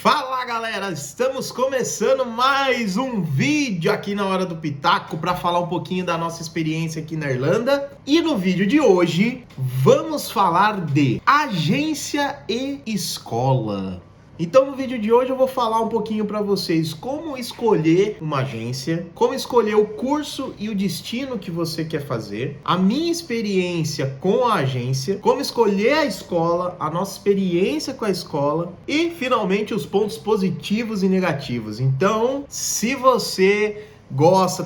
Fala galera, estamos começando mais um vídeo aqui na Hora do Pitaco para falar um pouquinho da nossa experiência aqui na Irlanda. E no vídeo de hoje vamos falar de agência e escola. Então no vídeo de hoje eu vou falar um pouquinho para vocês como escolher uma agência, como escolher o curso e o destino que você quer fazer, a minha experiência com a agência, como escolher a escola, a nossa experiência com a escola e finalmente os pontos positivos e negativos. Então, se você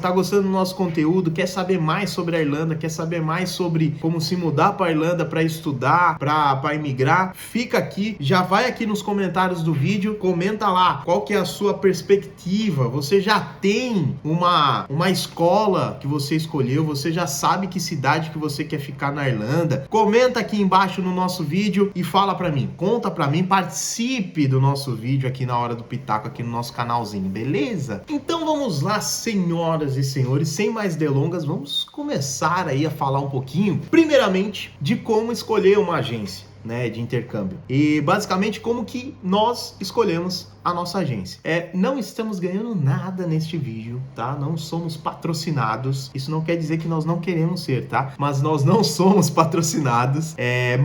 tá gostando do nosso conteúdo, quer saber mais sobre a Irlanda, quer saber mais sobre como se mudar para a Irlanda, para estudar, para emigrar, fica aqui, já vai aqui nos comentários do vídeo, comenta lá qual que é a sua perspectiva, você já tem uma escola que você escolheu, você já sabe que cidade que você quer ficar na Irlanda, comenta aqui embaixo no nosso vídeo e fala para mim, conta para mim, participe do nosso vídeo aqui na Hora do Pitaco, aqui no nosso canalzinho, beleza? Então vamos lá, senhoras e senhores, sem mais delongas, vamos começar aí a falar um pouquinho, primeiramente, de como escolher uma agência, né, de intercâmbio. E basicamente como que nós escolhemos a nossa agência. Não estamos ganhando nada neste vídeo, tá? Não somos patrocinados. Isso não quer dizer que nós não queremos ser, tá? Mas nós não somos patrocinados.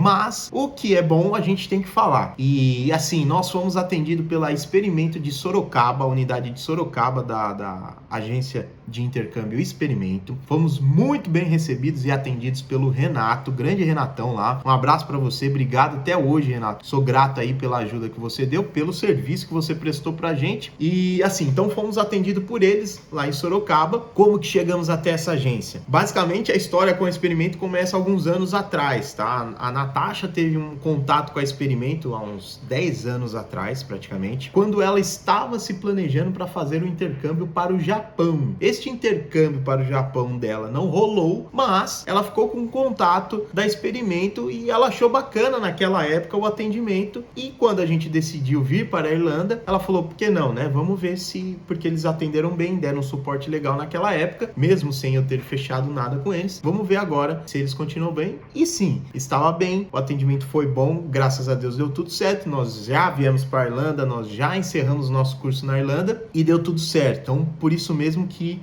Mas o que é bom a gente tem que falar. E assim, nós fomos atendidos pela Experimento de Sorocaba, a unidade de Sorocaba da agência de intercâmbio Experimento. Fomos muito bem recebidos e atendidos pelo Renato, grande Renatão lá. Um abraço para você, obrigado até hoje, Renato. Sou grato aí pela ajuda que você deu, pelo serviço que você prestou pra gente. E assim, então fomos atendidos por eles lá em Sorocaba. Como que chegamos até essa agência? Basicamente a história com o Experimento começa alguns anos atrás, tá? A Natasha teve um contato com a Experimento há uns 10 anos atrás, praticamente, quando ela estava se planejando para fazer o intercâmbio para o Japão. Este intercâmbio para o Japão dela não rolou, mas ela ficou com contato da Experimento e ela achou bacana naquela época o atendimento. E quando a gente decidiu vir para a Irlanda, ela falou, por que não, né? Vamos ver se... Porque eles atenderam bem, deram um suporte legal naquela época, mesmo sem eu ter fechado nada com eles. Vamos ver agora se eles continuam bem. E sim, estava bem, o atendimento foi bom, graças a Deus deu tudo certo. Nós já viemos para a Irlanda, nós já encerramos nosso curso na Irlanda e deu tudo certo. Então, por isso mesmo que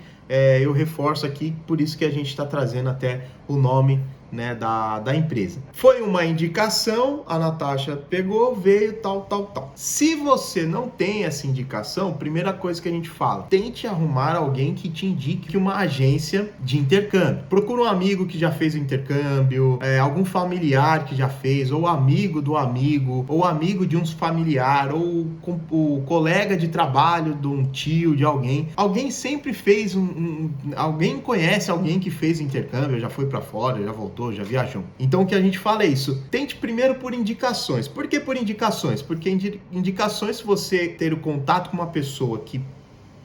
eu reforço aqui, por isso que a gente está trazendo até o nome, né, da empresa. Foi uma indicação, a Natasha pegou, veio, tal. Se você não tem essa indicação, primeira coisa que a gente fala, tente arrumar alguém que te indique uma agência de intercâmbio. Procura um amigo que já fez o intercâmbio, algum familiar que já fez, ou amigo do amigo, ou amigo de um familiar, ou o colega de trabalho de um tio, de alguém. Alguém sempre fez alguém conhece alguém que fez intercâmbio, já foi para fora, já voltou, já viajou. Então o que a gente fala é isso, tente primeiro por indicações. Por que por indicações? Porque indicações, se você ter o contato com uma pessoa que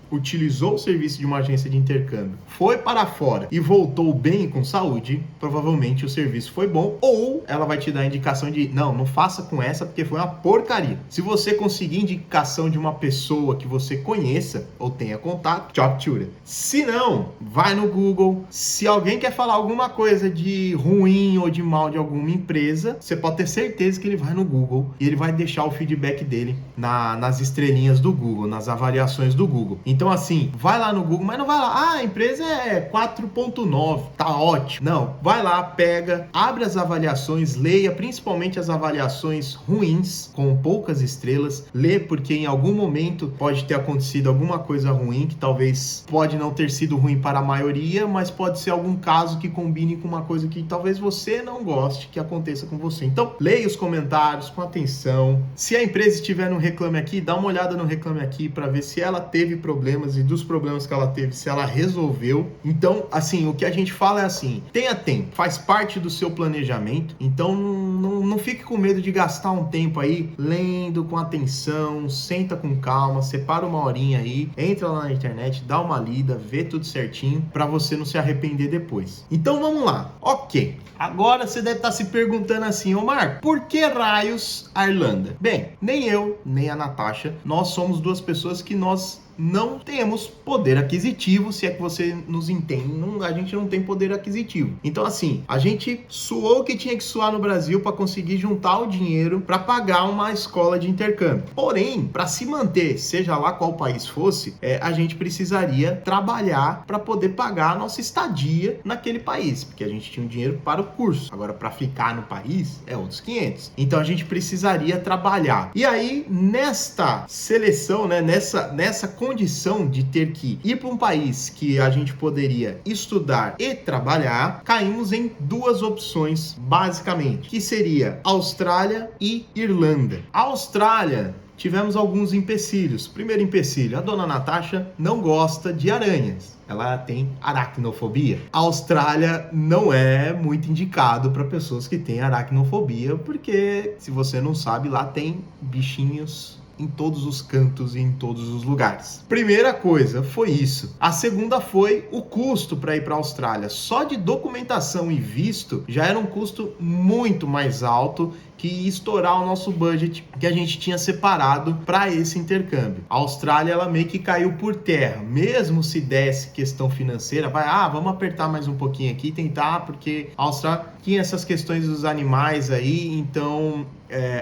utilizou o serviço de uma agência de intercâmbio, foi para fora e voltou bem com saúde, provavelmente o serviço foi bom, ou ela vai te dar a indicação de não faça com essa porque foi uma porcaria. Se você conseguir indicação de uma pessoa que você conheça ou tenha contato, tchau. Se não, vai no Google. Se alguém quer falar alguma coisa de ruim ou de mal de alguma empresa, você pode ter certeza que ele vai no Google e ele vai deixar o feedback dele nas estrelinhas do Google, nas avaliações do Google. Então assim, vai lá no Google, mas não vai lá, a empresa é 4.9, tá ótimo. Não, vai lá, pega, abre as avaliações, leia, principalmente as avaliações ruins, com poucas estrelas, lê porque em algum momento pode ter acontecido alguma coisa ruim, que talvez pode não ter sido ruim para a maioria, mas pode ser algum caso que combine com uma coisa que talvez você não goste que aconteça com você. Então, leia os comentários com atenção. Se a empresa estiver no Reclame Aqui, dá uma olhada no Reclame Aqui para ver se ela teve problemas e dos problemas que ela teve, se ela resolveu. Então, assim, o que a gente fala é assim, tenha tempo, faz parte do seu planejamento, então não fique com medo de gastar um tempo aí, lendo com atenção, senta com calma, separa uma horinha aí, entra lá na internet, dá uma lida, vê tudo certinho, para você não se arrepender depois. Então, vamos lá. Ok, agora você deve estar se perguntando assim, ô Marco, por que raios a Irlanda? Bem, nem eu, nem a Natasha, nós somos duas pessoas que nós não temos poder aquisitivo, se é que você nos entende, a gente não tem poder aquisitivo. Então assim, a gente suou o que tinha que suar no Brasil para conseguir juntar o dinheiro para pagar uma escola de intercâmbio. Porém, para se manter, seja lá qual país fosse, a gente precisaria trabalhar para poder pagar a nossa estadia naquele país, porque a gente tinha um dinheiro para o curso. Agora, para ficar no país, é outros 500. Então, a gente precisaria trabalhar. E aí, nesta seleção, né, nessa condição de ter que ir para um país que a gente poderia estudar e trabalhar, caímos em duas opções, basicamente, que seria Austrália e Irlanda. A Austrália, tivemos alguns empecilhos. Primeiro empecilho, a dona Natasha não gosta de aranhas. Ela tem aracnofobia. A Austrália não é muito indicado para pessoas que têm aracnofobia, porque, se você não sabe, lá tem bichinhos em todos os cantos e em todos os lugares. Primeira coisa foi isso. A segunda foi o custo para ir para a Austrália. Só de documentação e visto já era um custo muito mais alto que ia estourar o nosso budget que a gente tinha separado para esse intercâmbio. A Austrália, ela meio que caiu por terra. Mesmo se desse questão financeira, vamos apertar mais um pouquinho aqui, tentar, porque a Austrália tinha essas questões dos animais aí, então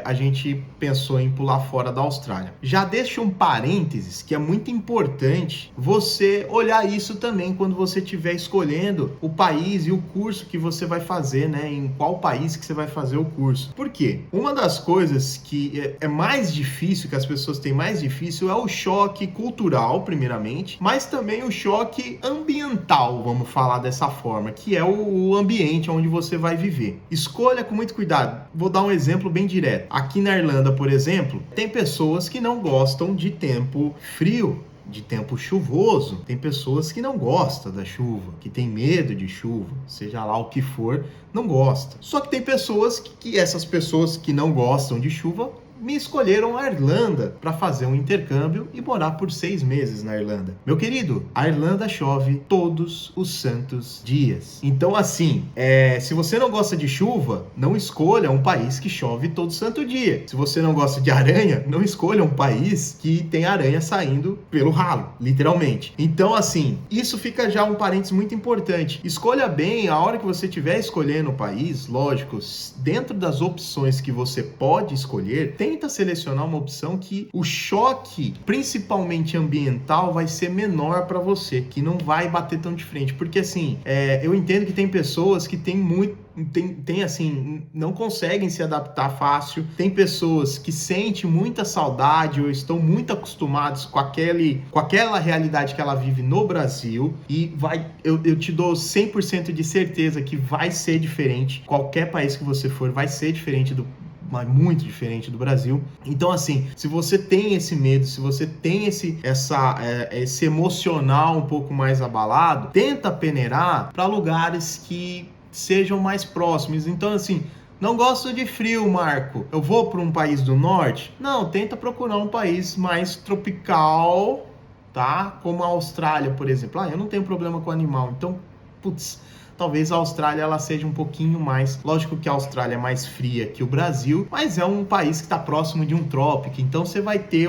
a gente pensou em pular fora da Austrália. Já deixo um parênteses que é muito importante você olhar isso também quando você estiver escolhendo o país e o curso que você vai fazer, né? Em qual país que você vai fazer o curso. Por quê? Uma das coisas que é mais difícil, que as pessoas têm mais difícil, é o choque cultural, primeiramente, mas também o choque ambiental, vamos falar dessa forma, que é o ambiente onde você vai viver. Escolha com muito cuidado. Vou dar um exemplo bem direto. Aqui na Irlanda, por exemplo, tem pessoas que não gostam de tempo frio, de tempo chuvoso. Tem pessoas que não gostam da chuva, que tem medo de chuva, seja lá o que for, não gosta. Só que tem pessoas que essas pessoas que não gostam de chuva me escolheram a Irlanda para fazer um intercâmbio e morar por 6 meses na Irlanda. Meu querido, a Irlanda chove todos os santos dias. Então, assim, se você não gosta de chuva, não escolha um país que chove todo santo dia. Se você não gosta de aranha, não escolha um país que tem aranha saindo pelo ralo, literalmente. Então, assim, isso fica já um parênteses muito importante. Escolha bem a hora que você estiver escolhendo o país, lógico, dentro das opções que você pode escolher, tenta selecionar uma opção que o choque, principalmente ambiental, vai ser menor para você, que não vai bater tão de frente. Porque assim, eu entendo que tem pessoas que assim, não conseguem se adaptar fácil. Tem pessoas que sentem muita saudade ou estão muito acostumados com aquela realidade que ela vive no Brasil, e eu te dou 100% de certeza que vai ser diferente. Qualquer país que você for vai ser diferente muito diferente do Brasil. Então, assim, se você tem esse medo, se você tem esse emocional um pouco mais abalado, tenta peneirar para lugares que sejam mais próximos. Então, assim, não gosto de frio, Marco, eu vou para um país do norte? Não, tenta procurar um país mais tropical, tá? Como a Austrália, por exemplo. Eu não tenho problema com animal, então, talvez a Austrália ela seja um pouquinho mais... Lógico que a Austrália é mais fria que o Brasil, mas é um país que está próximo de um trópico, então você vai ter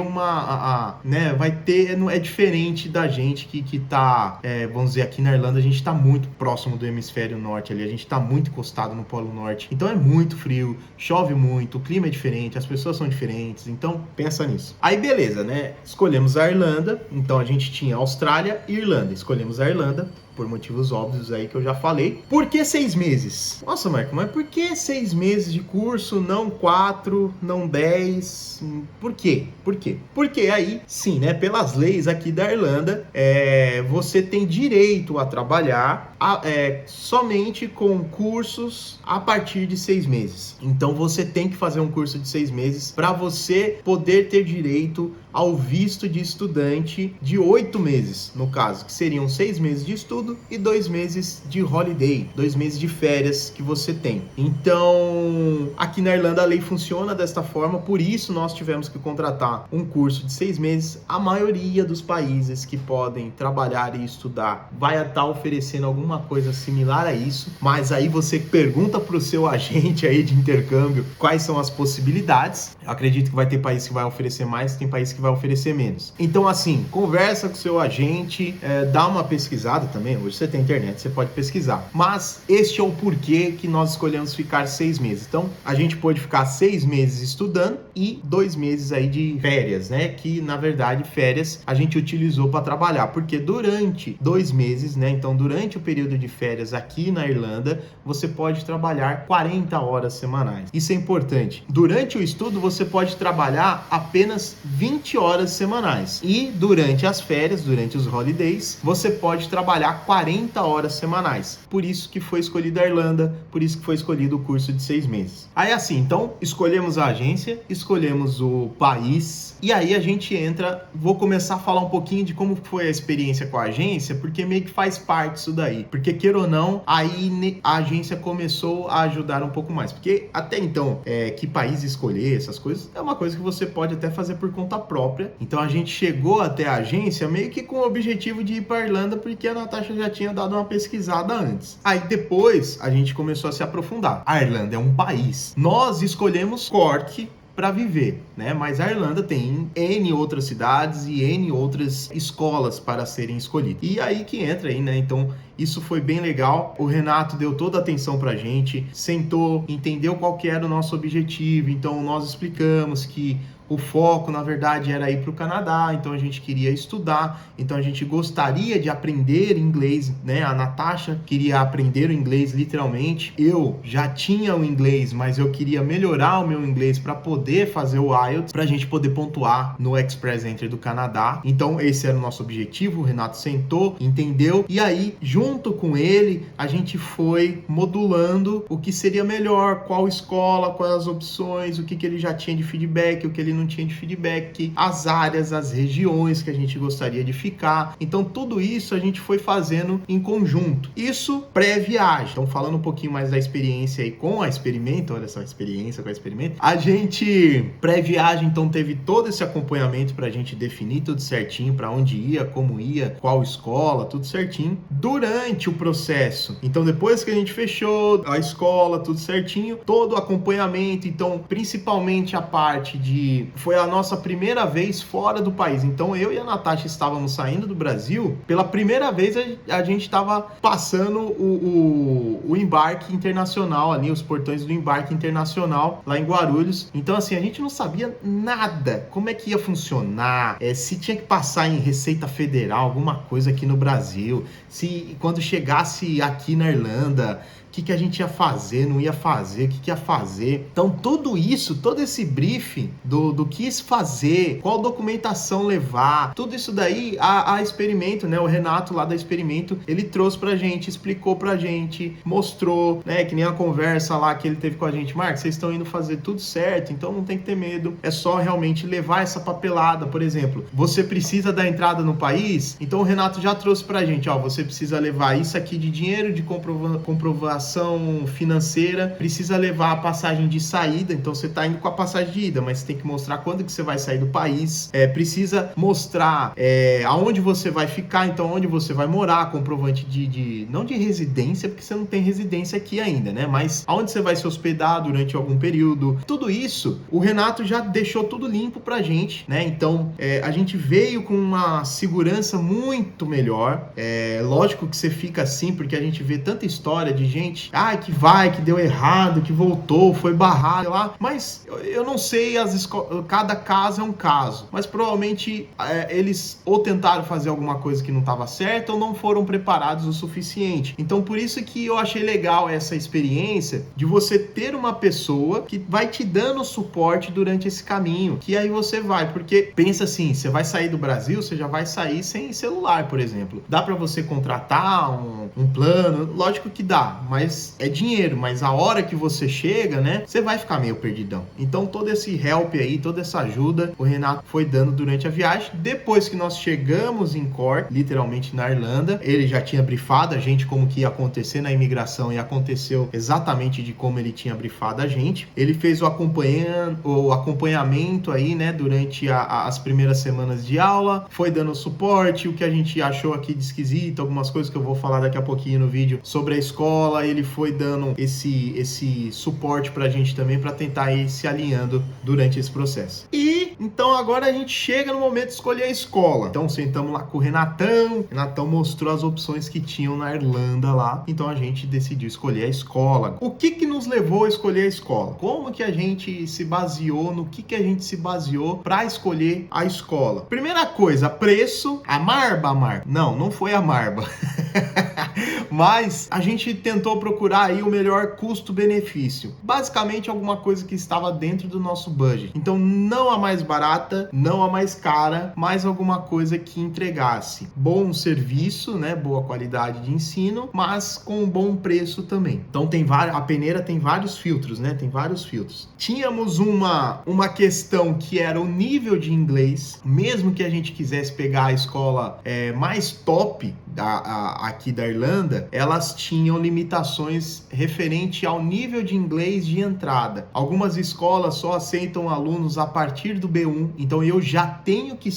é diferente da gente que tá, vamos dizer, aqui na Irlanda a gente está muito próximo do hemisfério norte ali, a gente está muito encostado no Polo Norte, então é muito frio, chove muito, o clima é diferente, as pessoas são diferentes, então pensa nisso. Aí beleza, né? Escolhemos a Irlanda, então a gente tinha Austrália e Irlanda, escolhemos a Irlanda, por motivos óbvios aí que eu já falei. Por que 6 meses? Nossa, Marco, mas por que 6 meses de curso, não 4, não 10? Por quê? Porque aí, sim, né, pelas leis aqui da Irlanda, você tem direito a trabalhar somente com cursos a partir de 6 meses. Então você tem que fazer um curso de 6 meses para você poder ter direito ao visto de estudante de 8 meses, no caso, que seriam 6 meses de estudo e 2 meses de holiday, 2 meses de férias que você tem. Então, aqui na Irlanda a lei funciona desta forma, por isso nós tivemos que contratar um curso de 6 meses. A maioria dos países que podem trabalhar e estudar vai estar oferecendo alguma alguma coisa similar a isso, mas aí você pergunta pro seu agente aí de intercâmbio quais são as possibilidades. Eu acredito que vai ter país que vai oferecer mais, tem país que vai oferecer menos. Então, assim, conversa com o seu agente, dá uma pesquisada também. Hoje você tem internet, você pode pesquisar. Mas este é o porquê que nós escolhemos ficar 6 meses. Então, a gente pôde ficar 6 meses estudando e 2 meses aí de férias, né? Que, na verdade, férias a gente utilizou para trabalhar, porque durante 2 meses, né? Então, durante o período de férias aqui na Irlanda, você pode trabalhar 40 horas semanais. Isso é importante. Durante o estudo, você pode trabalhar apenas 20 horas semanais. E durante as férias, durante os holidays, você pode trabalhar 40 horas semanais. Por isso que foi escolhida a Irlanda, por isso que foi escolhido o curso de 6 meses. Aí assim, então, escolhemos a agência, escolhemos o país, e aí a gente entra, vou começar a falar um pouquinho de como foi a experiência com a agência, porque meio que faz parte disso daí. Porque, queira ou não, aí a agência começou a ajudar um pouco mais. Porque até então, que país escolher, essas coisas, é uma coisa que você pode até fazer por conta própria. Então a gente chegou até a agência meio que com o objetivo de ir para a Irlanda, porque a Natasha já tinha dado uma pesquisada antes. Aí depois a gente começou a se aprofundar. A Irlanda é um país. Nós escolhemos Cork para viver, né? Mas a Irlanda tem N outras cidades e N outras escolas para serem escolhidas. E aí que entra aí, né? Então, isso foi bem legal. O Renato deu toda a atenção pra gente, sentou, entendeu qual que era o nosso objetivo. Então, nós explicamos que o foco, na verdade, era ir para o Canadá, então a gente queria estudar, então a gente gostaria de aprender inglês, né? A Natasha queria aprender o inglês literalmente. Eu já tinha o inglês, mas eu queria melhorar o meu inglês para poder fazer o IELTS, para a gente poder pontuar no Express Entry do Canadá. Então esse era o nosso objetivo. O Renato sentou, entendeu, e aí, junto com ele, a gente foi modulando o que seria melhor, qual escola, quais as opções, o que ele já tinha de feedback, o que ele não tinha de feedback, as áreas, as regiões que a gente gostaria de ficar. Então tudo isso a gente foi fazendo em conjunto. Isso pré-viagem. Então falando um pouquinho mais da experiência aí com a Experimento, olha só, experiência com a Experimento. A gente pré-viagem então teve todo esse acompanhamento pra gente definir tudo certinho, pra onde ia, como ia, qual escola, tudo certinho. Durante o processo, então depois que a gente fechou a escola, tudo certinho, todo o acompanhamento, então principalmente a parte de foi a nossa primeira vez fora do país. Então eu e a Natasha estávamos saindo do Brasil. Pela primeira vez a gente estava passando o embarque internacional ali, os portões do embarque internacional lá em Guarulhos. Então assim, a gente não sabia nada, como é que ia funcionar, se tinha que passar em Receita Federal, alguma coisa aqui no Brasil, se quando chegasse aqui na Irlanda, o que a gente ia fazer, não ia fazer, o que ia fazer. Então tudo isso, todo esse briefing do que fazer, qual documentação levar, tudo isso daí a Experimento, né, o Renato lá da Experimento, ele trouxe pra gente, explicou pra gente, mostrou, né, que nem a conversa lá que ele teve com a gente. Marcos, vocês estão indo fazer tudo certo, então não tem que ter medo, é só realmente levar essa papelada. Por exemplo, você precisa da entrada no país, então o Renato já trouxe pra gente, ó, você precisa levar isso aqui de dinheiro, de comprovação financeira, precisa levar a passagem de saída, então você está indo com a passagem de ida, mas você tem que mostrar quando que você vai sair do país, precisa mostrar aonde você vai ficar, então onde você vai morar, comprovante não de residência, porque você não tem residência aqui ainda, né, mas aonde você vai se hospedar durante algum período. Tudo isso, o Renato já deixou tudo limpo pra gente, né, então a gente veio com uma segurança muito melhor. Lógico que você fica assim, porque a gente vê tanta história de gente que deu errado, que voltou, foi barrado lá, mas eu não sei, cada caso é um caso, mas provavelmente eles ou tentaram fazer alguma coisa que não estava certa ou não foram preparados o suficiente. Então por isso que eu achei legal essa experiência de você ter uma pessoa que vai te dando suporte durante esse caminho, que aí você vai, porque pensa assim, você vai sair do Brasil, você já vai sair sem celular, por exemplo. Dá para você contratar um plano? Lógico que dá, mas é dinheiro, mas a hora que você chega, né, você vai ficar meio perdidão. Então todo esse help aí, toda essa ajuda, o Renato foi dando durante a viagem. Depois que nós chegamos em Cork, literalmente na Irlanda, ele já tinha brifado a gente como que ia acontecer na imigração e aconteceu exatamente de como ele tinha brifado a gente. Ele fez o acompanhamento aí, né, durante as primeiras semanas de aula, foi dando suporte, o que a gente achou aqui de esquisito, algumas coisas que eu vou falar daqui a pouquinho no vídeo sobre a escola, ele foi dando esse suporte pra gente também, pra tentar ir se alinhando durante esse processo. E então agora a gente chega no momento de escolher a escola. Então sentamos lá com o Renatão mostrou as opções que tinham na Irlanda lá, então a gente decidiu escolher a escola. O que nos levou a escolher a escola? Como que a gente se baseou, no que a gente se baseou para escolher a escola? Primeira coisa, preço. A Marba? Não foi a Marba. Mas a gente tentou procurar aí o melhor custo-benefício. Basicamente alguma coisa que estava dentro do nosso budget. Então não a mais barata, não a mais cara, mas alguma coisa que entregasse bom serviço, né, boa qualidade de ensino, mas com um bom preço também. Então a peneira tem vários filtros, né? Tem vários filtros. Tínhamos uma questão que era o nível de inglês, mesmo que a gente quisesse pegar a escola mais top aqui da Irlanda, elas tinham limitações referente ao nível de inglês de entrada. Algumas escolas só aceitam alunos a partir do B1, então eu já tenho que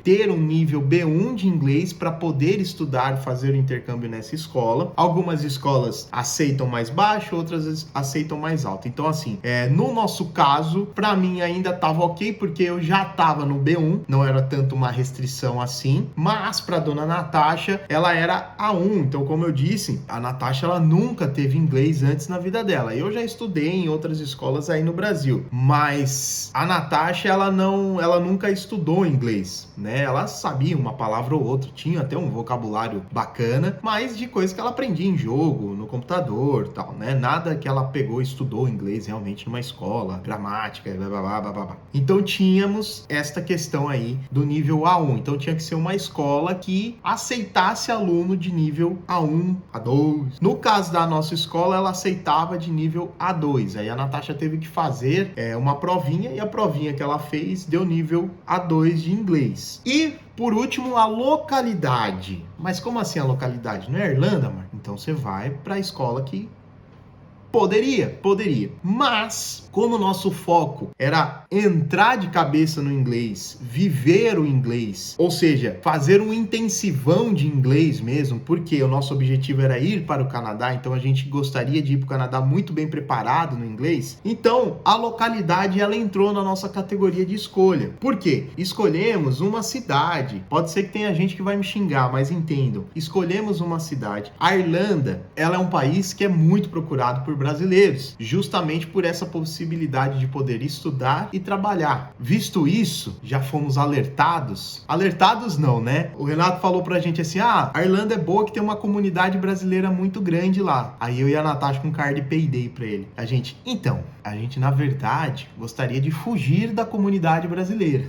ter um nível B1 de inglês para poder estudar, fazer o intercâmbio nessa escola. Algumas escolas aceitam mais baixo, outras aceitam mais alto. Então assim, no nosso caso, para mim ainda estava ok, porque eu já estava no B1, não era tanto uma restrição assim, mas para dona Natasha, ela era A1, então como eu disse, a Natasha ela nunca teve inglês antes na vida dela. Eu já estudei em outras escolas aí no Brasil, mas a Natasha ela nunca estudou inglês, né? Ela sabia uma palavra ou outra, tinha até um vocabulário bacana, mas de coisas que ela aprendia em jogo, no computador, tal, né? Nada que ela pegou e estudou inglês realmente numa escola, gramática, blá, blá, blá, blá, blá. Então tínhamos esta questão aí do nível A1. Então tinha que ser uma escola que aceitasse aluno de nível A1, A2. No caso da nossa escola, ela aceitava de nível A2. Aí a Natasha teve que fazer uma provinha, e a provinha que ela fez deu nível A2 de inglês. E, por último, a localidade. Mas como assim a localidade? Não é Irlanda, Marco? Então você vai para a escola que poderia. Mas, como o nosso foco era entrar de cabeça no inglês, viver o inglês, ou seja, fazer um intensivão de inglês mesmo, porque o nosso objetivo era ir para o Canadá, então a gente gostaria de ir para o Canadá muito bem preparado no inglês. Então, a localidade, ela entrou na nossa categoria de escolha. Por quê? Escolhemos uma cidade. Pode ser que tenha gente que vai me xingar, mas entendam. Escolhemos uma cidade. A Irlanda, ela é um país que é muito procurado por brasileiros, justamente por essa possibilidade de poder estudar e trabalhar. Visto isso, já fomos alertados não, né? O Renato falou pra gente assim, a Irlanda é boa que tem uma comunidade brasileira muito grande lá. Aí eu e a Natasha com card payday pra ele. A gente na verdade gostaria de fugir da comunidade brasileira.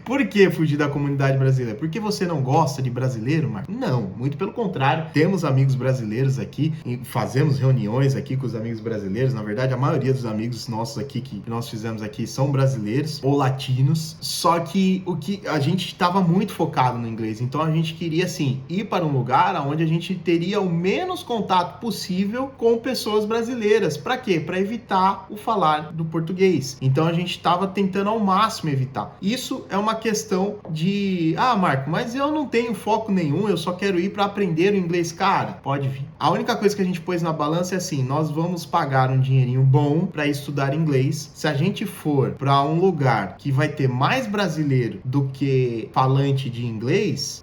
Por que fugir da comunidade brasileira? Porque você não gosta de brasileiro, Marco? Não, muito pelo contrário. Temos amigos brasileiros aqui, fazemos reuniões aqui com os amigos brasileiros. Na verdade, a maioria dos amigos nossos aqui que nós fizemos aqui são brasileiros ou latinos. Só que a gente estava muito focado no inglês. Então a gente queria, assim, ir para um lugar onde a gente teria o menos contato possível com pessoas brasileiras. Para quê? Para evitar o falar do português. Então a gente estava tentando ao máximo evitar. Isso é uma questão de, Marco, mas eu não tenho foco nenhum, eu só quero ir para aprender o inglês. Cara, pode vir. A única coisa que a gente pôs na balança é assim, nós vamos pagar um dinheirinho bom para estudar inglês. Se a gente for para um lugar que vai ter mais brasileiro do que falante de inglês,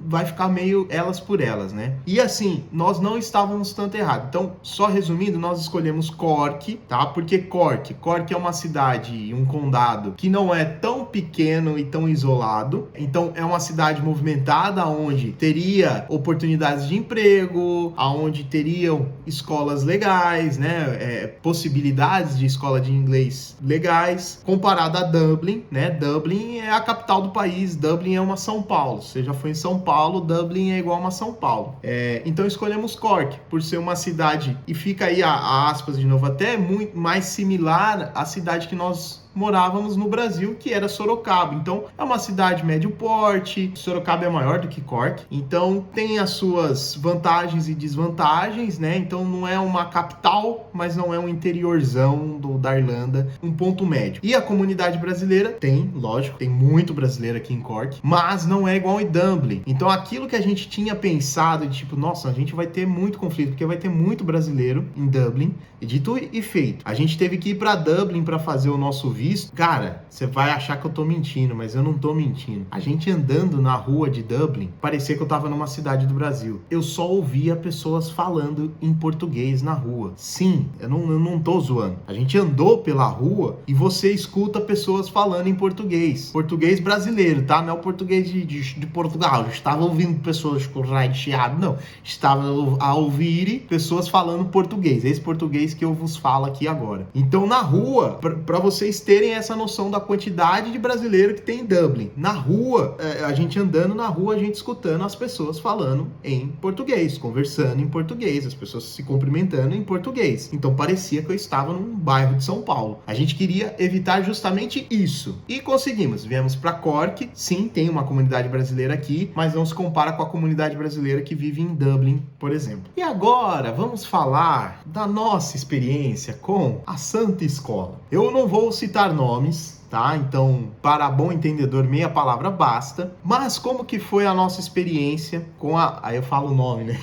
vai ficar meio elas por elas, né? E assim, nós não estávamos tanto errados. Então, só resumindo, nós escolhemos Cork, tá? Porque Cork é uma cidade, um condado que não é tão pequeno pequeno e tão isolado. Então é uma cidade movimentada, onde teria oportunidades de emprego, onde teriam escolas legais, né? Possibilidades de escola de inglês legais, comparado a Dublin, né? Dublin é a capital do país, Dublin é uma São Paulo. Você já foi em São Paulo, Dublin é igual uma São Paulo. Então escolhemos Cork, por ser uma cidade, e fica aí a aspas de novo, até muito mais similar à cidade que nós morávamos no Brasil, que era Sorocaba. Então é uma cidade médio porte, Sorocaba é maior do que Cork, então tem as suas vantagens e desvantagens, né? Então não é uma capital, mas não é um interiorzão da Irlanda, um ponto médio. E a comunidade brasileira tem, lógico, tem muito brasileiro aqui em Cork, mas não é igual em Dublin. Então aquilo que a gente tinha pensado de tipo, nossa, a gente vai ter muito conflito, porque vai ter muito brasileiro em Dublin, e dito e feito. A gente teve que ir para Dublin para fazer o nosso visto. Cara, você vai achar que eu tô mentindo, mas eu não tô mentindo. A gente andando na rua de Dublin, parecia que eu tava numa cidade do Brasil. Eu só ouvia pessoas falando em português na rua. Sim, eu não tô zoando. A gente andou pela rua e você escuta pessoas falando em português. Português brasileiro, tá? Não é o português de Portugal. Eu estava ouvindo pessoas com raio de chiado, não. Estava a ouvir pessoas falando português. Esse português que eu vos falo aqui agora. Então, na rua, para vocês terem essa noção da quantidade de brasileiro que tem em Dublin. Na rua, a gente andando na rua, a gente escutando as pessoas falando em português, conversando em português, as pessoas se cumprimentando em português. Então parecia que eu estava num bairro de São Paulo. A gente queria evitar justamente isso. E conseguimos. Viemos para Cork. Sim, tem uma comunidade brasileira aqui, mas não se compara com a comunidade brasileira que vive em Dublin, por exemplo. E agora, vamos falar da nossa experiência com a Santa Escola. Eu não vou citar nomes, tá? Então, para bom entendedor, meia palavra basta. Mas como que foi a nossa experiência com a... Aí eu falo o nome, né?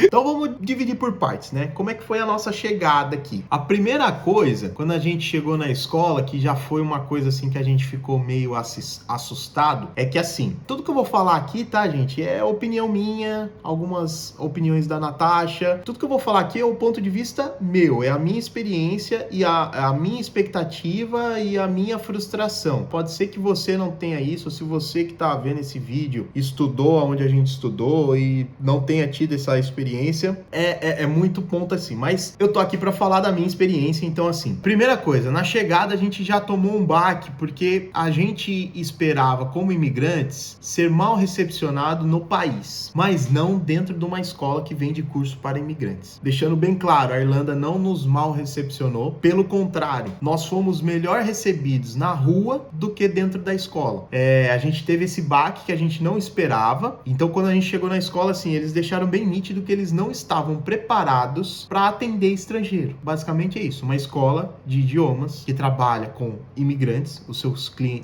Então vamos dividir por partes, né? Como é que foi a nossa chegada aqui? A primeira coisa, quando a gente chegou na escola, que já foi uma coisa assim que a gente ficou meio assustado, é que assim, tudo que eu vou falar aqui, tá, gente, é opinião minha, algumas opiniões da Natasha, tudo que eu vou falar aqui é o ponto de vista meu, é a minha experiência e a minha expectativa e a minha frustração. Pode ser que você não tenha isso, ou se você que tá vendo esse vídeo estudou onde a gente estudou e não tenha tido essa experiência, é muito ponto assim, mas eu tô aqui para falar da minha experiência. Então assim, primeira coisa, na chegada a gente já tomou um baque, porque a gente esperava como imigrantes ser mal recepcionado no país, mas não dentro de uma escola que vende curso para imigrantes. Deixando bem claro, a Irlanda não nos mal recepcionou, pelo contrário, nós fomos melhor recebidos na rua do que dentro da escola. A gente teve esse baque que a gente não esperava, então quando a gente chegou na escola, assim, eles deixaram bem nítido que eles não estavam preparados para atender estrangeiro. Basicamente é isso, uma escola de idiomas que trabalha com imigrantes,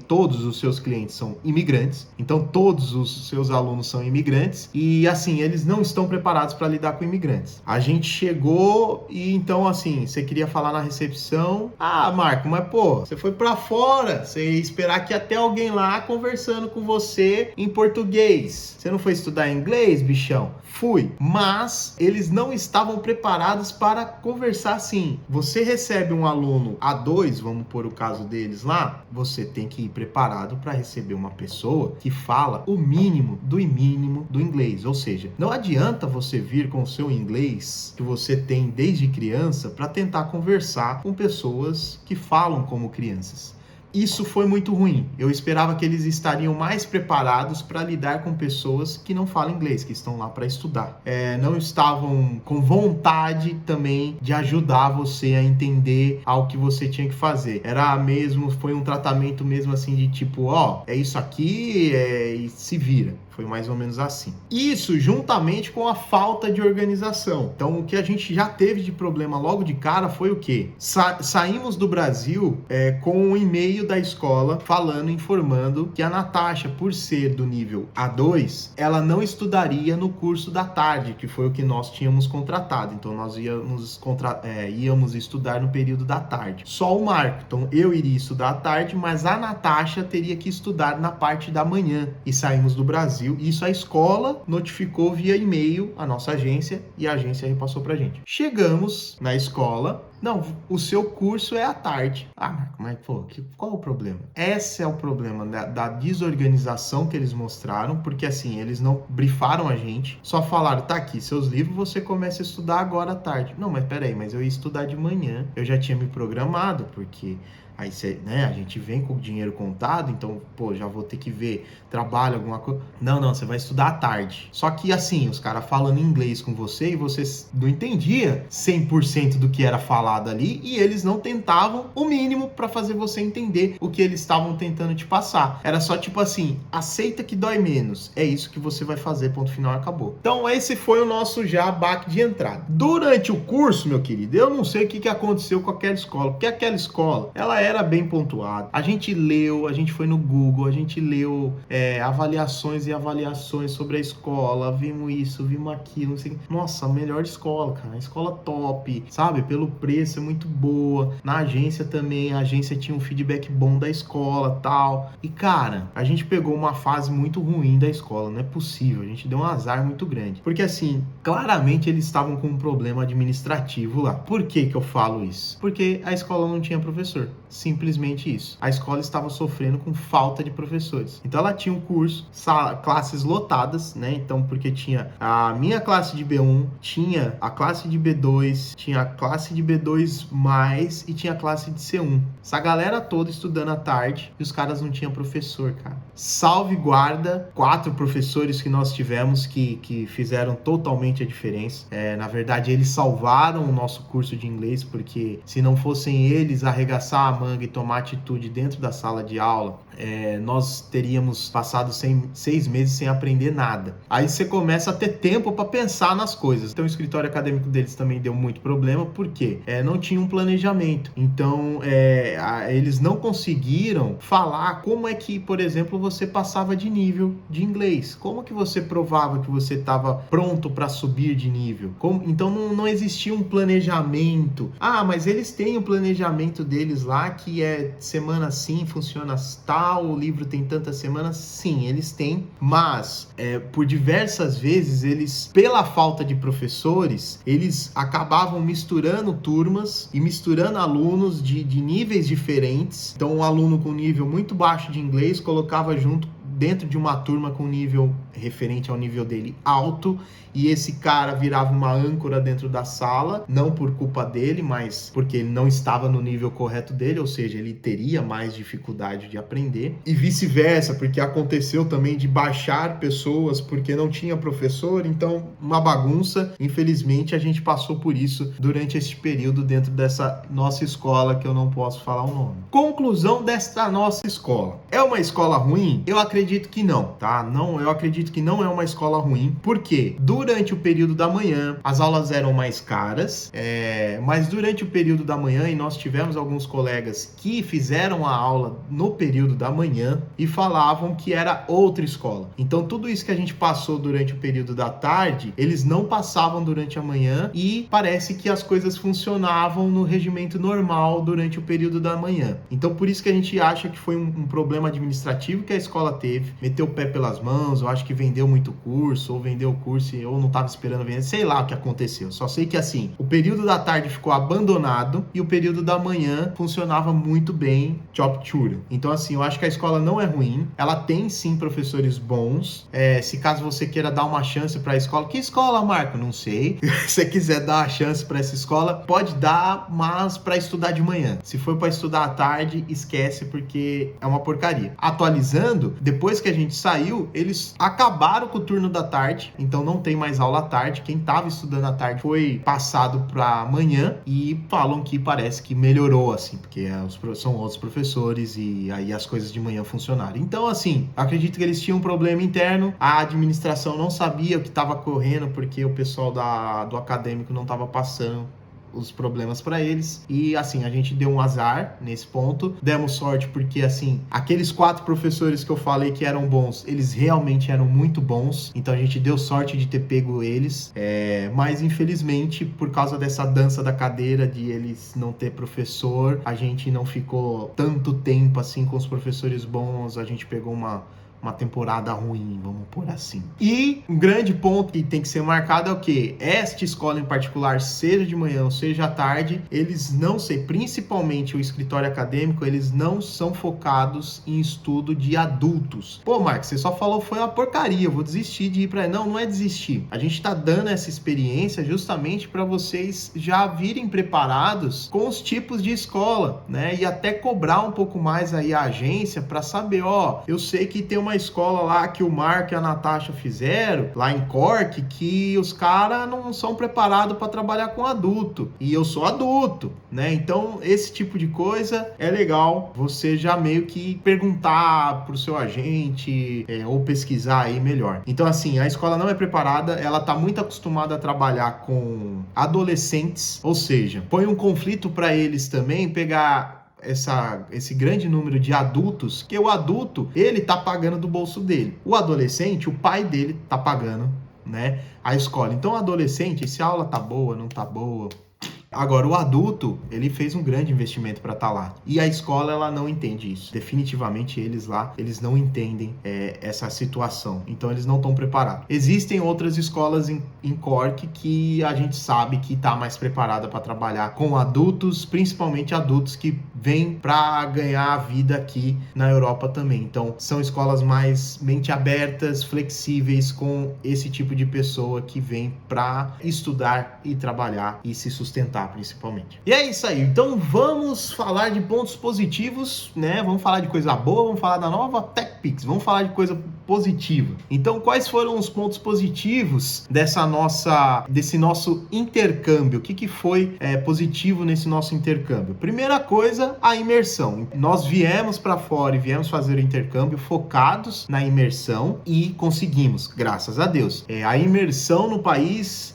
todos os seus clientes são imigrantes, então todos os seus alunos são imigrantes e assim, eles não estão preparados para lidar com imigrantes. A gente chegou e então assim, você queria falar na recepção, Marco, mas pô, você foi para fora, você ia esperar que até alguém lá conversando com você em português. Você não foi estudar inglês, bichão? Fui, mas eles não estavam preparados para conversar assim. Você recebe um aluno A2, vamos pôr o caso deles lá, você tem que ir preparado para receber uma pessoa que fala o mínimo do inglês. Ou seja, não adianta você vir com o seu inglês que você tem desde criança para tentar conversar com pessoas que falam como crianças. Isso foi muito ruim. Eu esperava que eles estariam mais preparados para lidar com pessoas que não falam inglês, que estão lá para estudar. Não estavam com vontade também de ajudar você a entender ao que você tinha que fazer. Foi um tratamento mesmo assim de tipo, é isso aqui, e se vira. Foi mais ou menos assim. Isso juntamente com a falta de organização. Então, o que a gente já teve de problema logo de cara foi o quê? Saímos do Brasil com um e-mail da escola informando que a Natasha, por ser do nível A2, ela não estudaria no curso da tarde, que foi o que nós tínhamos contratado. Então, nós íamos estudar no período da tarde. Só o Marco. Então, eu iria estudar à tarde, mas a Natasha teria que estudar na parte da manhã. E saímos do Brasil. Isso a escola notificou via e-mail a nossa agência e a agência repassou pra gente. Chegamos na escola Não, o seu curso é à tarde. Ah, Marco, mas pô, qual o problema? Esse é o problema da desorganização que eles mostraram, porque assim, eles não brifaram a gente, só falaram, tá aqui, seus livros, você começa a estudar agora à tarde. Não, mas peraí, mas eu ia estudar de manhã, eu já tinha me programado, porque aí né, a gente vem com o dinheiro contado, então, pô, já vou ter que ver trabalho, alguma coisa. Não, você vai estudar à tarde. Só que assim, os caras falando inglês com você e você não entendia 100% do que era falado ali e eles não tentavam o mínimo para fazer você entender o que eles estavam tentando te passar. Era só tipo assim, aceita que dói menos. É isso que você vai fazer, ponto final, acabou. Então esse foi o nosso já baque de entrada. Durante o curso, meu querido, eu não sei o que aconteceu com aquela escola, porque aquela escola, ela era bem pontuada. A gente leu, a gente foi no Google, a gente leu avaliações e avaliações sobre a escola, vimos isso, vimos aquilo, não sei. Nossa, a melhor escola, cara, a escola top, sabe? Pelo preço é muito boa. Na agência também, a agência tinha um feedback bom da escola, tal. E cara, a gente pegou uma fase muito ruim da escola, não é possível, a gente deu um azar muito grande. Porque assim, claramente eles estavam com um problema administrativo lá. Por que que eu falo isso? Porque a escola não tinha professor. Simplesmente isso. A escola estava sofrendo com falta de professores. Então ela tinha um curso, classes lotadas, né? Então, porque tinha a minha classe de B1, tinha a classe de B2, tinha a classe de B2+, e tinha a classe de C1. Essa galera toda estudando à tarde e os caras não tinham professor, cara. Salve guarda, 4 professores que nós tivemos que fizeram totalmente a diferença. Na verdade, eles salvaram o nosso curso de inglês, porque se não fossem eles arregaçar a manga e tomar atitude dentro da sala de aula, nós teríamos passado 6 meses sem aprender nada. Aí você começa a ter tempo para pensar nas coisas. Então o escritório acadêmico deles também deu muito problema, porque não tinha um planejamento. Então eles não conseguiram falar como é que, por exemplo, você passava de nível de inglês. Como que você provava que você estava pronto para subir de nível? Então não existia um planejamento. Ah, mas eles têm o planejamento deles lá, que é semana assim, funciona tal, o livro tem tantas semanas. Sim, eles têm, mas por diversas vezes eles, pela falta de professores, eles acabavam misturando turmas e misturando alunos de níveis diferentes. Então um aluno com nível muito baixo de inglês colocava junto dentro de uma turma com nível referente ao nível dele alto, e esse cara virava uma âncora dentro da sala, não por culpa dele, mas porque ele não estava no nível correto dele, ou seja, ele teria mais dificuldade de aprender, e vice-versa, porque aconteceu também de baixar pessoas porque não tinha professor. Então uma bagunça. Infelizmente a gente passou por isso durante esse período dentro dessa nossa escola, que eu não posso falar o nome. Conclusão desta nossa escola: é uma escola ruim? Eu acredito que não, tá? Eu acredito que não é uma escola ruim, porque durante o período da manhã as aulas eram mais caras, mas durante o período da manhã, e nós tivemos alguns colegas que fizeram a aula no período da manhã e falavam que era outra escola. Então tudo isso que a gente passou durante o período da tarde, eles não passavam durante a manhã, e parece que as coisas funcionavam no regimento normal durante o período da manhã. Então por isso que a gente acha que foi um problema administrativo que a escola teve, meteu o pé pelas mãos. Eu acho que vendeu muito curso, ou vendeu o curso ou não estava esperando vender, sei lá o que aconteceu. Só sei que assim, o período da tarde ficou abandonado e o período da manhã funcionava muito bem, chop-chura. Então assim, eu acho que a escola não é ruim, ela tem sim professores bons. Se caso você queira dar uma chance para a escola, que escola, Marco? Não sei. Se você quiser dar uma chance para essa escola, pode dar, mas para estudar de manhã. Se for para estudar à tarde, esquece, porque é uma porcaria. Atualizando, depois que a gente saiu, eles acabaram com o turno da tarde, então não tem mais aula à tarde. Quem estava estudando à tarde foi passado para manhã, e falam que parece que melhorou, assim, porque são outros professores e aí as coisas de manhã funcionaram. Então, assim, acredito que eles tinham um problema interno, a administração não sabia o que estava correndo, porque o pessoal do acadêmico não estava passando os problemas para eles, e assim, a gente deu um azar nesse ponto, demos sorte porque assim, aqueles 4 professores que eu falei que eram bons, eles realmente eram muito bons, então a gente deu sorte de ter pego eles, mas infelizmente, por causa dessa dança da cadeira de eles não ter professor, a gente não ficou tanto tempo assim com os professores bons, a gente pegou uma uma temporada ruim, vamos pôr assim. E um grande ponto que tem que ser marcado é o quê? Esta escola em particular, seja de manhã ou seja à tarde, eles não sei, principalmente o escritório acadêmico, eles não são focados em estudo de adultos. Pô, Marcos, você só falou foi uma porcaria, eu vou desistir de ir para... Não é desistir. A gente tá dando essa experiência justamente para vocês já virem preparados com os tipos de escola, né? E até cobrar um pouco mais aí a agência para saber, ó, eu sei que tem uma escola lá que o Marco e a Natasha fizeram, lá em Cork, que os caras não são preparados para trabalhar com adulto. E eu sou adulto, né? Então, esse tipo de coisa é legal você já meio que perguntar pro seu agente ou pesquisar aí melhor. Então, assim, a escola não é preparada, ela tá muito acostumada a trabalhar com adolescentes, ou seja, põe um conflito para eles também pegar esse grande número de adultos, que o adulto, ele tá pagando do bolso dele. O adolescente, o pai dele tá pagando, né, a escola. Então, o adolescente, se a aula tá boa, não tá boa... Agora, o adulto, ele fez um grande investimento para estar lá. E a escola, ela não entende isso. Definitivamente, eles lá, eles não entendem essa situação. Então, eles não estão preparados. Existem outras escolas em Cork que a gente sabe que está mais preparada para trabalhar com adultos, principalmente adultos que vêm para ganhar a vida aqui na Europa também. Então, são escolas mais mente abertas, flexíveis, com esse tipo de pessoa que vem para estudar e trabalhar e se sustentar, principalmente. E é isso aí, então vamos falar de pontos positivos, né? Vamos falar de coisa boa, vamos falar da nova TechPix, vamos falar de coisa positiva. Então, quais foram os pontos positivos desse nosso intercâmbio? O que foi positivo nesse nosso intercâmbio? Primeira coisa, a imersão. Nós viemos para fora e viemos fazer o intercâmbio focados na imersão e conseguimos, graças a Deus. A imersão num país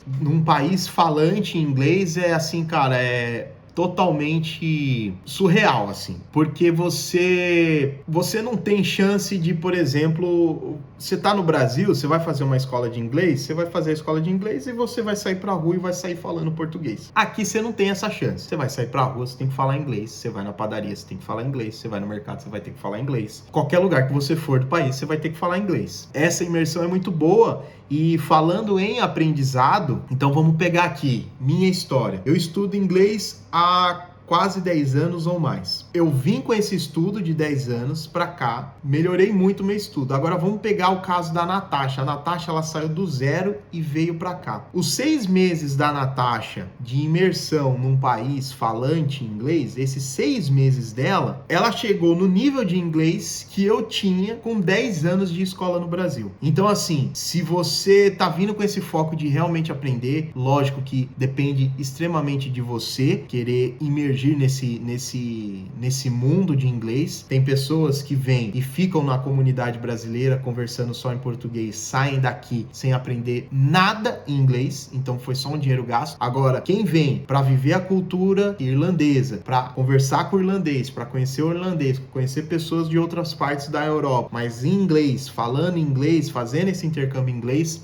falante em inglês é assim, cara, é totalmente surreal, assim, porque você não tem chance de, por exemplo, você tá no Brasil, você vai fazer uma escola de inglês, você vai fazer a escola de inglês e você vai sair pra rua e vai sair falando português. Aqui você não tem essa chance, você vai sair pra rua, você tem que falar inglês, você vai na padaria, você tem que falar inglês, você vai no mercado, você vai ter que falar inglês. Qualquer lugar que você for do país, você vai ter que falar inglês. Essa imersão é muito boa. E falando em aprendizado, então vamos pegar aqui minha história. Eu estudo inglês há quase 10 anos ou mais. Eu vim com esse estudo de 10 anos pra cá, melhorei muito o meu estudo. Agora vamos pegar o caso da Natasha. A Natasha, ela saiu do zero e veio pra cá. Os 6 meses da Natasha de imersão num país falante em inglês, esses 6 meses dela, ela chegou no nível de inglês que eu tinha com 10 anos de escola no Brasil. Então, assim, se você tá vindo com esse foco de realmente aprender, lógico que depende extremamente de você querer imergir nesse mundo de inglês. Tem pessoas que vêm e ficam na comunidade brasileira conversando só em português, saem daqui sem aprender nada em inglês, então foi só um dinheiro gasto. Agora, quem vem para viver a cultura irlandesa, para conversar com o irlandês, para conhecer o irlandês, conhecer pessoas de outras partes da Europa, mas em inglês, falando inglês, fazendo esse intercâmbio em inglês,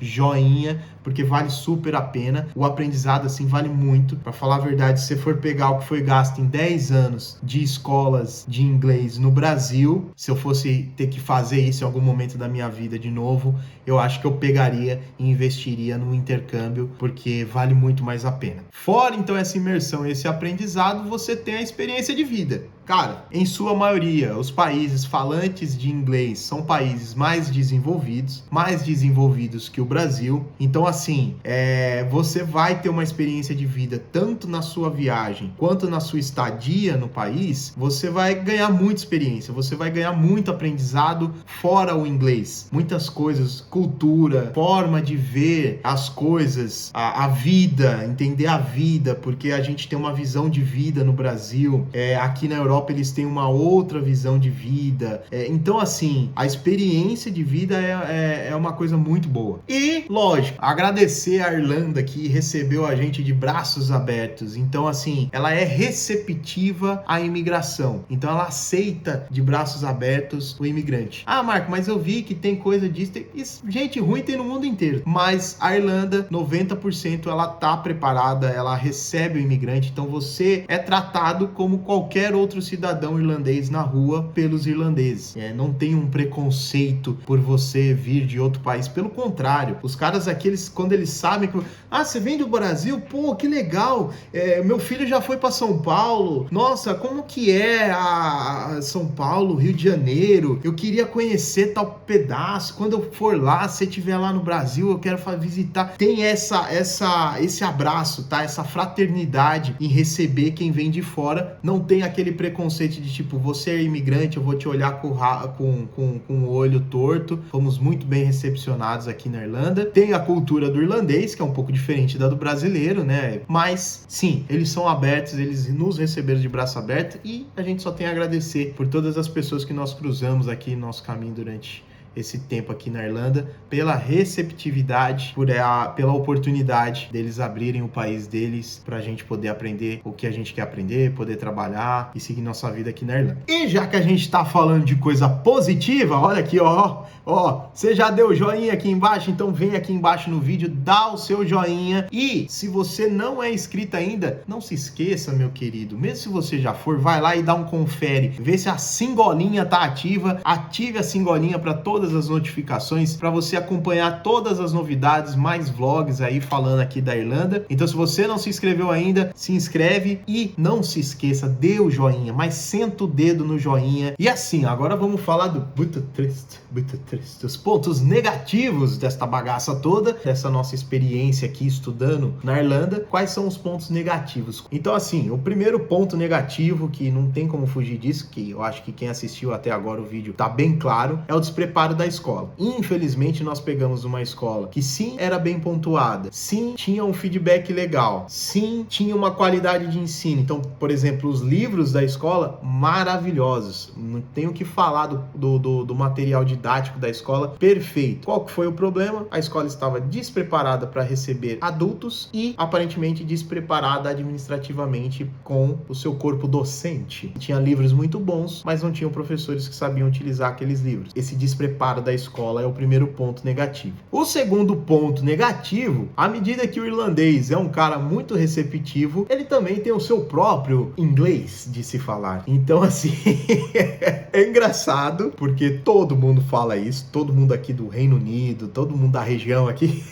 joinha, porque vale super a pena. O aprendizado, assim, vale muito. Para falar a verdade, se você for pegar o que foi gasto em 10 anos de escolas de inglês no Brasil, se eu fosse ter que fazer isso em algum momento da minha vida de novo, eu acho que eu pegaria e investiria no intercâmbio, porque vale muito mais a pena. Fora, então, essa imersão, esse aprendizado, você tem a experiência de vida. Cara, em sua maioria, os países falantes de inglês são países mais desenvolvidos que o Brasil. Então, assim, você vai ter uma experiência de vida tanto na sua viagem quanto na sua estadia no país. Você vai ganhar muita experiência, você vai ganhar muito aprendizado fora o inglês. Muitas coisas, cultura, forma de ver as coisas, a vida, entender a vida, porque a gente tem uma visão de vida no Brasil. Aqui na Europa eles têm uma outra visão de vida. Então, assim, a experiência de vida é uma coisa muito boa. E, lógico, agradecer a Irlanda que recebeu a gente de braços abertos. Então, assim, ela é receptiva à imigração. Então, ela aceita de braços abertos o imigrante. Ah, Marco, mas eu vi que tem coisa disso. Gente ruim tem no mundo inteiro. Mas a Irlanda, 90% ela tá preparada, ela recebe o imigrante. Então, você é tratado como qualquer outro outro cidadão irlandês na rua pelos irlandeses. Não tem um preconceito por você vir de outro país. Pelo contrário, os caras aqui, quando eles sabem que... Ah, você vem do Brasil? Pô, que legal. Meu filho já foi para São Paulo. Nossa, como que é a São Paulo, Rio de Janeiro? Eu queria conhecer tal pedaço. Quando eu for lá, se estiver lá no Brasil, eu quero visitar. Tem esse abraço, tá? Essa fraternidade em receber quem vem de fora. Não tem aquele preconceito de tipo, você é imigrante, eu vou te olhar com o olho torto. Fomos muito bem recepcionados aqui na Irlanda. Tem a cultura do irlandês, que é um pouco diferente da do brasileiro, né? Mas, sim, eles são abertos, eles nos receberam de braço aberto e a gente só tem a agradecer por todas as pessoas que nós cruzamos aqui no nosso caminho durante esse tempo aqui na Irlanda, pela receptividade, pela oportunidade deles abrirem o país deles pra gente poder aprender o que a gente quer aprender, poder trabalhar e seguir nossa vida aqui na Irlanda. E já que a gente tá falando de coisa positiva, olha aqui, ó, você já deu joinha aqui embaixo? Então vem aqui embaixo no vídeo, dá o seu joinha e se você não é inscrito ainda, não se esqueça, meu querido, mesmo se você já for, vai lá e dá um confere, vê se a singolinha tá ativa, ative a singolinha para todas as notificações, para você acompanhar todas as novidades, mais vlogs aí falando aqui da Irlanda. Então se você não se inscreveu ainda, se inscreve e não se esqueça, dê o joinha, mas senta o dedo no joinha. E assim, agora vamos falar do muito triste, os pontos negativos desta bagaça toda, dessa nossa experiência aqui estudando na Irlanda. Quais são os pontos negativos? Então assim, o primeiro ponto negativo, que não tem como fugir disso, que eu acho que quem assistiu até agora o vídeo tá bem claro, é o despreparo da escola. Infelizmente nós pegamos uma escola que sim era bem pontuada, sim tinha um feedback legal, sim tinha uma qualidade de ensino. Então, por exemplo, os livros da escola maravilhosos, não tenho o que falar do material didático da escola, perfeito. Qual que foi o problema? A escola estava despreparada para receber adultos e aparentemente despreparada administrativamente com o seu corpo docente. Tinha livros muito bons, mas não tinham professores que sabiam utilizar aqueles livros. Esse despreparo da escola é o primeiro ponto negativo. O segundo ponto negativo, à medida que o irlandês é um cara muito receptivo, ele também tem o seu próprio inglês de se falar. Então, assim, é engraçado, porque todo mundo fala isso, todo mundo aqui do Reino Unido, todo mundo da região aqui,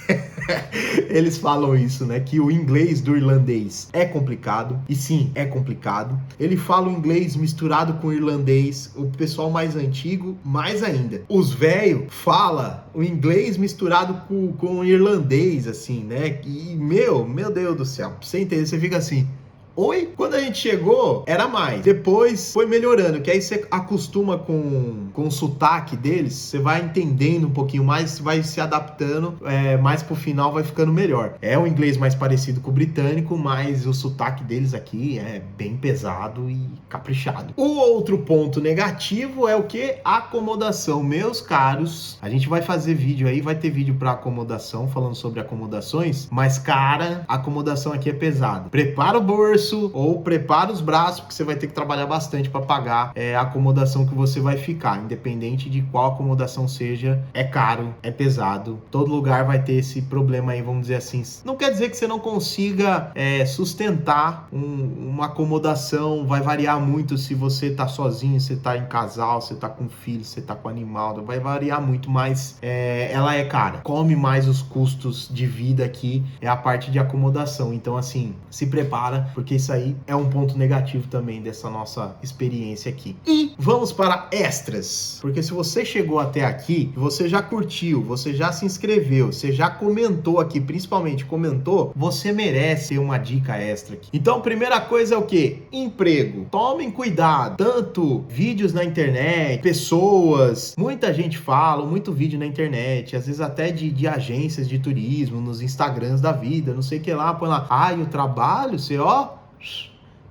eles falam isso, né? Que o inglês do irlandês é complicado, e sim, é complicado. Ele fala o inglês misturado com o irlandês, o pessoal mais antigo, mais ainda. Os velho fala o inglês misturado com o irlandês, assim, né? E, meu Deus do céu, pra você entender, você fica assim... Oi? Quando a gente chegou, era mais. Depois foi melhorando, que aí você acostuma com o sotaque deles, você vai entendendo um pouquinho mais, vai se adaptando, mais pro final vai ficando melhor. É um inglês mais parecido com o britânico, mas o sotaque deles aqui é bem pesado e caprichado. O outro ponto negativo é o que? Acomodação. Meus caros, a gente vai fazer vídeo aí, vai ter vídeo pra acomodação, falando sobre acomodações, mas, cara, a acomodação aqui é pesada. Prepara o bolso, ou prepara os braços, porque você vai ter que trabalhar bastante para pagar a acomodação que você vai ficar, independente de qual acomodação seja, é caro, é pesado, todo lugar vai ter esse problema aí, vamos dizer assim. Não quer dizer que você não consiga sustentar uma acomodação, vai variar muito se você tá sozinho, se tá em casal, se tá com filho, se tá com animal, vai variar muito, mas ela é cara, come mais os custos de vida aqui, é a parte de acomodação. Então assim, se prepara, porque isso aí é um ponto negativo também dessa nossa experiência aqui. E vamos para extras, porque se você chegou até aqui, você já curtiu, você já se inscreveu, você já comentou aqui, principalmente comentou, você merece uma dica extra aqui. Então, primeira coisa é o que? Emprego. Tomem cuidado, tanto vídeos na internet, pessoas, muita gente fala, muito vídeo na internet, às vezes até de agências de turismo, nos Instagrams da vida, não sei o que lá, põe lá, o trabalho, você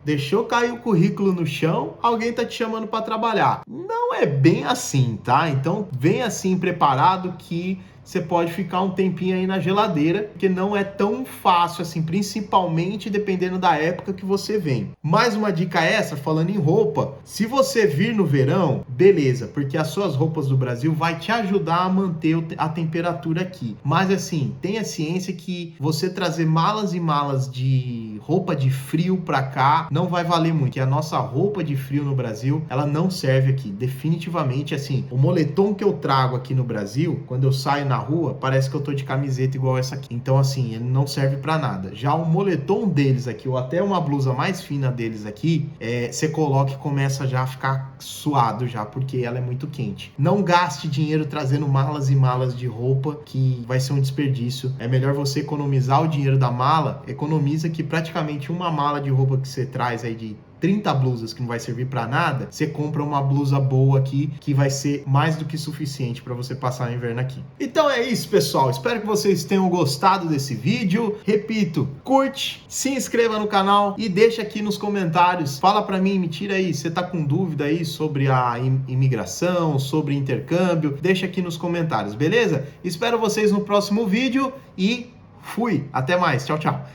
deixou cair o currículo no chão, alguém tá te chamando para trabalhar. Não é bem assim, tá? Então vem assim preparado que você pode ficar um tempinho aí na geladeira, porque não é tão fácil assim, principalmente dependendo da época que você vem. Mais uma dica extra, falando em roupa, se você vir no verão, beleza, porque as suas roupas do Brasil vai te ajudar a manter a temperatura aqui. Mas assim, tenha ciência que você trazer malas e malas de roupa de frio pra cá não vai valer muito, que a nossa roupa de frio no Brasil, ela não serve aqui, definitivamente. Assim, o moletom que eu trago aqui no Brasil, quando eu saio na rua, parece que eu tô de camiseta igual essa aqui, então assim, ele não serve pra nada. Já o moletom deles aqui, ou até uma blusa mais fina deles aqui, você coloca e começa já a ficar suado já, porque ela é muito quente. Não gaste dinheiro trazendo malas e malas de roupa, que vai ser um desperdício. É melhor você economizar o dinheiro da mala, economiza que praticamente uma mala de roupa que você traz aí de 30 blusas que não vai servir para nada, você compra uma blusa boa aqui que vai ser mais do que suficiente para você passar o inverno aqui. Então é isso, pessoal. Espero que vocês tenham gostado desse vídeo. Repito, curte, se inscreva no canal e deixa aqui nos comentários. Fala para mim, me tira aí, você tá com dúvida aí sobre a imigração, sobre intercâmbio? Deixa aqui nos comentários, beleza? Espero vocês no próximo vídeo e fui. Até mais. Tchau, tchau.